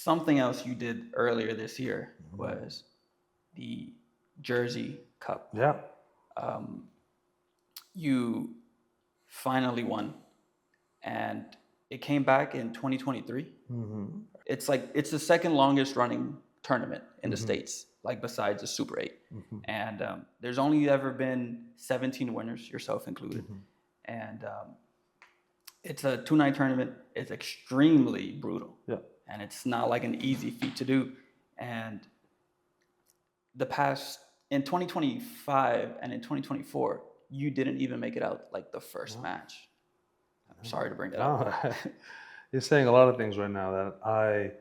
something else you did earlier this year was the Jersey Cup. Yeah. You finally won, and it came back in 2023. It's the second longest running tournament in the States, like besides the Super 8. And there's only ever been 17 winners, yourself included. And it's a 2-night tournament. It's extremely brutal. Yeah. And it's not like an easy feat to do. And in 2025 and in 2024, you didn't even make it out like the first match. I'm sorry to bring that up. You're saying a lot of things right now that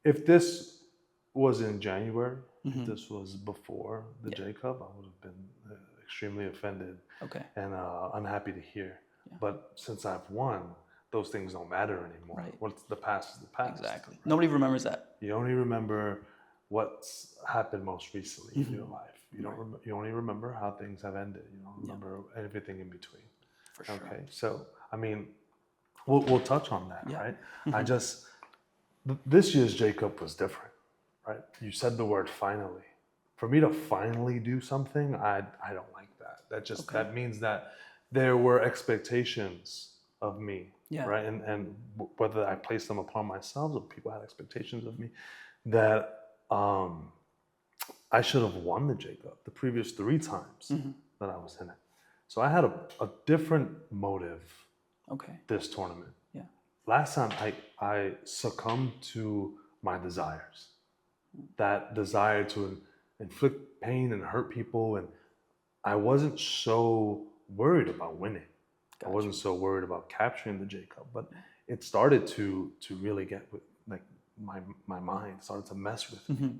if this was in January, if this was before the J CUP, I would have been extremely offended and unhappy to hear. Yeah. But since I've won, those things don't matter anymore. Right. What's the past is the past. Exactly. Right? Nobody remembers that. You only remember what's happened most recently in your life. You don't. You only remember how things have ended. You don't remember everything in between. For sure. Okay. So I mean, we'll touch on that, right? I just this year's J CUP was different, right? You said the word finally. For me to finally do something, I don't like that. That means that there were expectations of me, right? And whether I placed them upon myself or people had expectations of me, that I should have won the J CUP the previous 3 times that I was in it. So I had a different motive this tournament. Yeah. Last time I succumbed to my desires, that desire to inflict pain and hurt people, and I wasn't so worried about winning. Gotcha. I wasn't so worried about capturing the J CUP, but it started to really get with like my mind started to mess with me.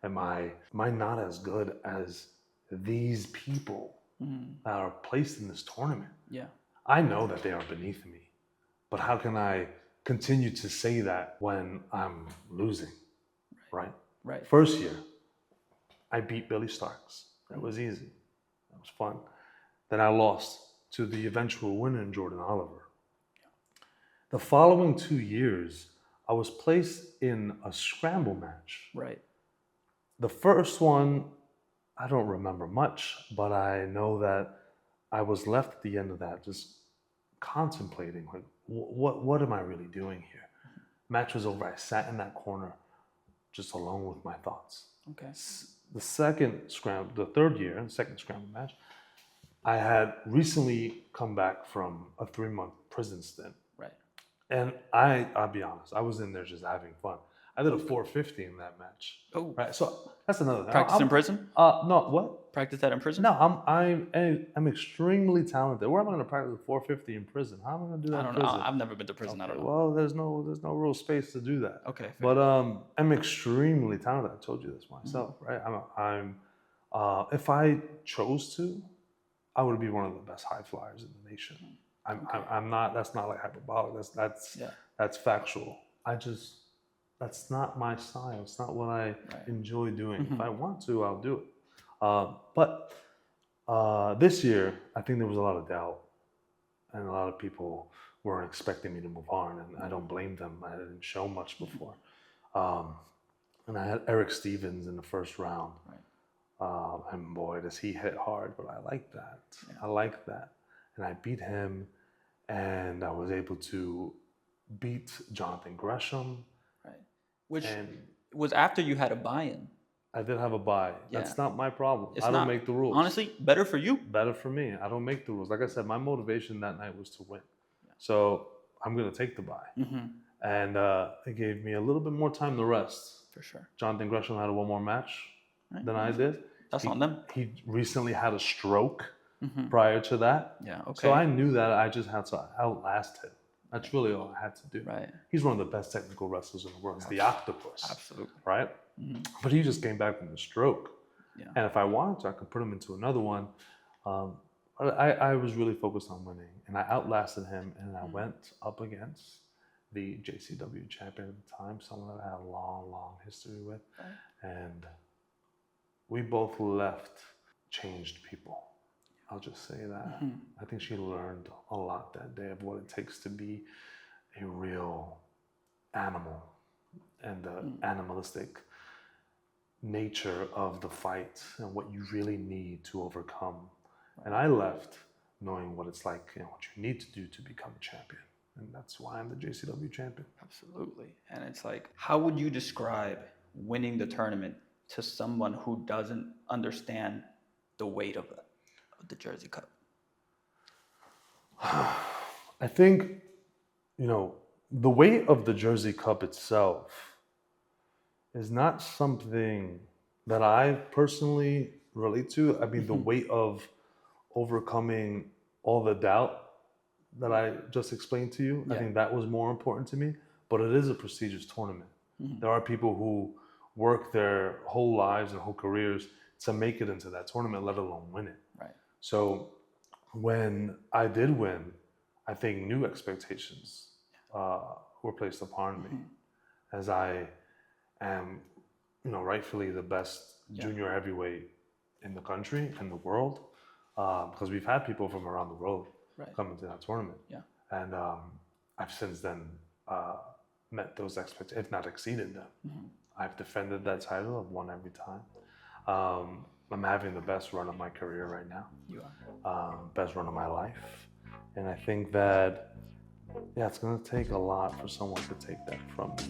Am I not as good as these people that are placed in this tournament? Yeah. I know that they are beneath me, but how can I continue to say that when I'm losing? Right. First year, I beat Billy Starks. That was easy. That was fun. Then I lost to the eventual winner, Jordan Oliver. The following 2 years, I was placed in a scramble match. Right. The first one, I don't remember much, but I know that I was left at the end of that just contemplating, like, what am I really doing here? Match was over. I sat in that corner just alone with my thoughts. Okay. The second scramble match, I had recently come back from a 3-month prison stint. Right. And I'll be honest, I was in there just having fun. I did a 450 in that match. Oh. Right. So that's another thing. Practice in prison? No, what? Practice that in prison? No, I'm extremely talented. Where am I going to practice a 450 in prison? How am I going to do that in prison? I don't know. I've never been to prison. Okay, I don't know. Well, there's no real space to do that. Okay. But I'm extremely talented. I told you this myself, right? I'm if I chose to, I would be one of the best high flyers in the nation. I'm not. That's not like hyperbolic. That's factual. That's not my style. It's not what I enjoy doing. If I want to, I'll do it. But this year, I think there was a lot of doubt, and a lot of people weren't expecting me to move on, and I don't blame them. I didn't show much before, and I had Eric Stevens in the first round. Right. And boy, does he hit hard! But I like that. Yeah. I like that, and I beat him, and I was able to beat Jonathan Gresham. Which was after you had a buy-in. I did have a buy. Yeah. That's not my problem. I don't make the rules. Honestly, better for you. Better for me. I don't make the rules. Like I said, my motivation that night was to win. Yeah. So I'm going to take the buy. And it gave me a little bit more time to rest. For sure. Jonathan Gresham had one more match than I did. That's on them. He recently had a stroke prior to that. Yeah, okay. So I knew that I just had to outlast him. That's really all I had to do. Right. He's one of the best technical wrestlers in the world. He's the octopus. Absolutely. Right? But he just came back from the stroke. Yeah. And if I wanted to, I could put him into another one. I was really focused on winning. And I outlasted him. And I went up against the JCW champion at the time, someone that I had a long, long history with. Right. And we both left changed people. I'll just say that. I think she learned a lot that day of what it takes to be a real animal and the animalistic nature of the fight and what you really need to overcome. And I left knowing what it's like, what you need to do to become a champion. And that's why I'm the JCW champion. Absolutely. And it's like, how would you describe winning the tournament to someone who doesn't understand the weight of the Jersey Cup? I think, the weight of the Jersey Cup itself is not something that I personally relate to. I mean, the weight of overcoming all the doubt that I just explained to you, I think that was more important to me. But it is a prestigious tournament. There are people who work their whole lives and whole careers to make it into that tournament, let alone win it. Right. So when I did win, I think new expectations were placed upon me, as I am, rightfully the best junior heavyweight in the country and the world, because we've had people from around the world come into that tournament. Yeah. And I've since then met those expectations, if not exceeded them. I've defended that title. I've won every time. I'm having the best run of my career right now. You are. Best run of my life. And I think that, it's going to take a lot for someone to take that from me.